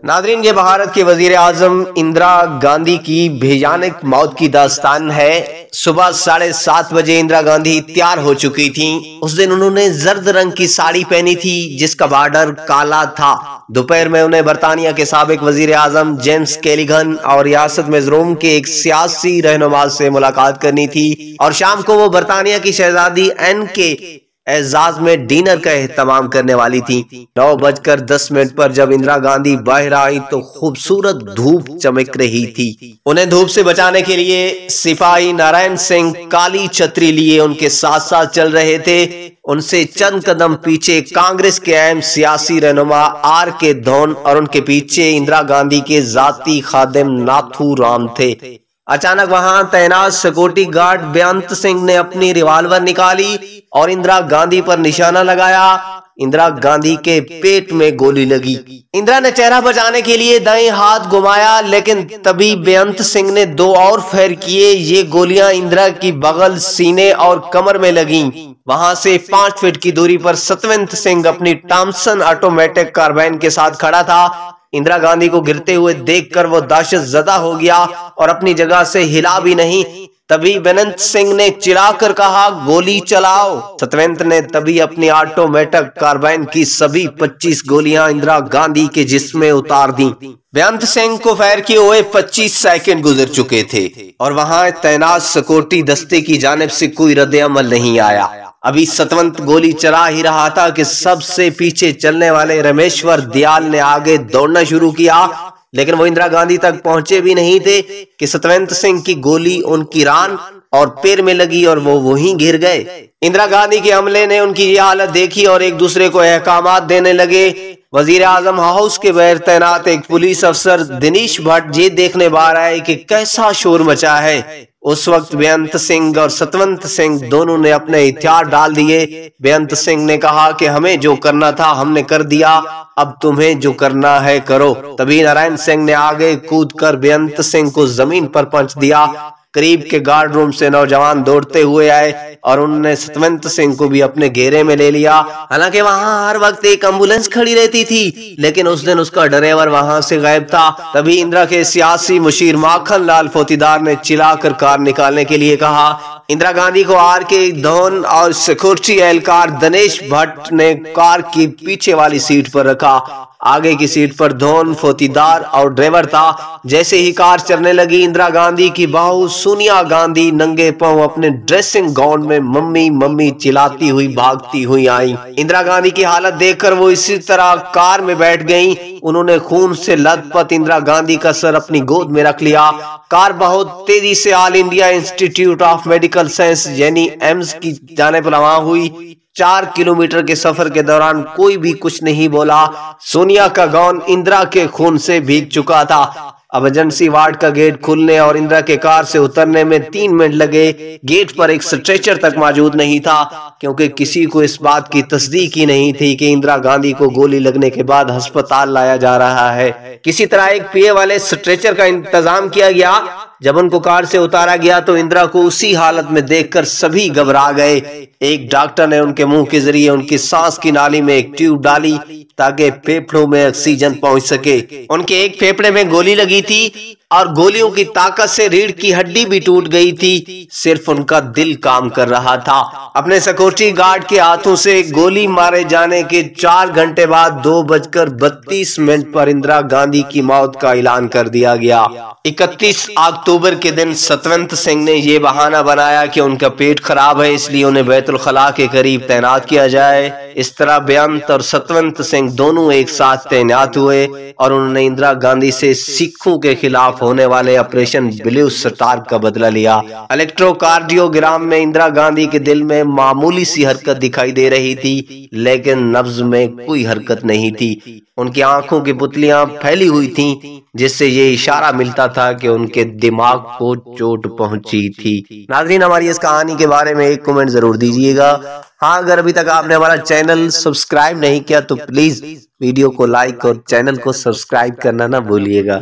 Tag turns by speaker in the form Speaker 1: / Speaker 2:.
Speaker 1: Nadreen, ये भारत के वजीर आजम इंदिरा गांधी की भयानक मौत की दास्तान है। सुबह 7:30 बजे इंदिरा गांधी तैयार हो चुकी थीं। उस दिन उन्होंने जर्द रंग की साड़ी पहनी थी जिसका बॉर्डर काला था। दोपहर में उन्हें बरतानिया के साबिक वजीर आजम जेम्स कैलिगन और रियासत मिज़ोरम के एक सियासी रहनुमा से मुलाकात करनी थी और शाम को वो बरतानिया की शहजादी एन के एजाज में डिनर का एहतमाम करने वाली थी। 9:10 पर जब इंदिरा गांधी बाहर आई तो खूबसूरत धूप चमक रही थी। उन्हें धूप से बचाने के लिए सिपाही नारायण सिंह काली छतरी लिए उनके साथ साथ चल रहे थे। उनसे चंद कदम पीछे कांग्रेस के अहम सियासी रहनुमा R.K. धौन और उनके पीछे इंदिरा गांधी के जाती खादिम नाथू राम थे। अचानक वहां तैनात सिक्योरिटी गार्ड बेअंत सिंह ने अपनी रिवॉल्वर निकाली और इंदिरा गांधी पर निशाना लगाया। इंदिरा गांधी के पेट में गोली लगी। इंदिरा ने चेहरा बचाने के लिए दाएं हाथ घुमाया, लेकिन तभी बेअंत सिंह ने 2 और फायर किए। ये गोलियां इंदिरा की बगल, सीने और कमर में लगीं। वहां से 5 फीट की दूरी पर सतवंत सिंह अपनी थॉमसन ऑटोमेटिक कार्बाइन के साथ खड़ा था। इंदिरा गांधी को गिरते हुए देखकर वो दहशत ज़दा हो गया और अपनी जगह से हिला भी नहीं। तभी बेअंत सिंह ने चिल्लाकर कहा, गोली चलाओ। सतवंत ने तभी अपनी ऑटोमेटिक कार्बाइन की सभी 25 गोलियां इंदिरा गांधी के जिस्म में उतार दी। बेअंत सिंह को फायर किए हुए 25 सेकंड गुजर चुके थे और वहां तैनात सिक्योरिटी दस्ते की जानिब से कोई रद्द-ए-अमल नहीं आया। अभी सतवंत गोली चला ही रहा था कि सबसे पीछे चलने वाले रमेश्वर दयाल ने आगे दौड़ना शुरू किया, लेकिन वो इंदिरा गांधी तक पहुंचे भी नहीं थे कि सतवंत सिंह की गोली उनकी रान और पैर में लगी और वो वहीं गिर गए। इंदिरा गांधी के हमले ने उनकी ये हालत देखी और एक दूसरे को अहकामात देने लगे। वजीर आजम हाउस के बाहर तैनात एक पुलिस अफसर दिनेश भट्ट ये देखने बाहर आए कि कैसा शोर मचा है। उस वक्त बेअंत सिंह और सतवंत सिंह दोनों ने अपने हथियार डाल दिए। बेअंत सिंह ने कहा कि हमें जो करना था हमने कर दिया, अब तुम्हें जो करना है करो। तभी नारायण सिंह ने आगे कूदकर बेअंत सिंह को जमीन पर पंच दिया। करीब के गार्ड रूम से नौजवान दौड़ते हुए आए और उन्होंने सतवंत सिंह को भी अपने घेरे में ले लिया। हालांकि वहां हर वक्त एक एम्बुलेंस खड़ी रहती थी, लेकिन उस दिन उसका ड्राइवर वहां से गायब था। तभी इंदिरा के सियासी मुशीर माखन लाल फोतीदार ने चिल्लाकर कार निकालने के लिए कहा। इंदिरा गांधी को R.K. धौन और सिक्योरिटी एहलकार दिनेश भट्ट ने कार की पीछे वाली सीट पर रखा। आगे की सीट पर धौन, फोतीदार और ड्राइवर था। जैसे ही कार चलने लगी, इंदिरा गांधी की बहू सोनिया गांधी नंगे पांव अपने ड्रेसिंग गाउन में मम्मी मम्मी चिल्लाती हुई भागती हुई आई। इंदिरा गांधी की हालत देखकर वो इसी तरह कार में बैठ गईं। उन्होंने खून से लथपथ इंदिरा गांधी का सर अपनी गोद में रख लिया। कार बहुत तेजी से all India institute of medical science यानी एम्स की जानिब रवाना हुई। 4 किलोमीटर के सफर के दौरान कोई भी कुछ नहीं बोला। सोनिया का गाउन इंदिरा के खून से भीग चुका था। अब एजेंसी वार्ड का गेट खुलने और इंदिरा के कार से उतरने में 3 मिनट लगे। गेट पर एक स्ट्रेचर तक मौजूद नहीं था, क्योंकि किसी को इस बात की तस्दीक ही नहीं थी कि इंदिरा गांधी को गोली लगने के बाद अस्पताल लाया जा रहा है। किसी तरह एक PA वाले स्ट्रेचर का इंतजाम किया गया। जब उनको कार से उतारा गया तो इंदिरा को उसी हालत में देखकर सभी घबरा गए। एक डॉक्टर ने उनके मुंह के जरिए उनकी सांस की नाली में एक ट्यूब डाली ताकि फेफड़ों में ऑक्सीजन पहुंच सके। उनके एक फेफड़े में गोली लगी थी और गोलियों की ताकत से रीढ़ की हड्डी भी टूट गई थी। सिर्फ उनका दिल काम कर रहा था। अपने सिक्योरिटी गार्ड के हाथों से गोली मारे जाने के 4 घंटे बाद 2:32 पर इंदिरा गांधी की मौत का ऐलान कर दिया गया। 31 अक्टूबर के दिन सतवंत सिंह ने यह बहाना बनाया कि उनका पेट खराब है, इसलिए उन्हें बैतुल खला के करीब तैनात किया जाए। इस तरह बेअंत और सतवंत सिंह दोनों एक साथ तैनात हुए और उन्होंने इंदिरा गांधी से सिखों के खिलाफ होने वाले ऑपरेशन ब्लू स्टार का बदला लिया। इलेक्ट्रोकार्डियोग्राम में इंदिरा गांधी के दिल में मामूली सी हरकत दिखाई दे रही थी, लेकिन नब्ज में कोई हरकत नहीं थी। उनकी आंखों की पुतलियां फैली हुई थीं, जिससे ये इशारा मिलता था कि उनके दिमाग को चोट पहुंची थी। नाज़रीन, हमारी इस कहानी के बारे में एक कमेंट जरूर दीजिएगा। हाँ, अगर अभी तक आपने हमारा चैनल सब्सक्राइब नहीं किया तो प्लीज वीडियो को लाइक और चैनल को सब्सक्राइब करना ना भूलिएगा।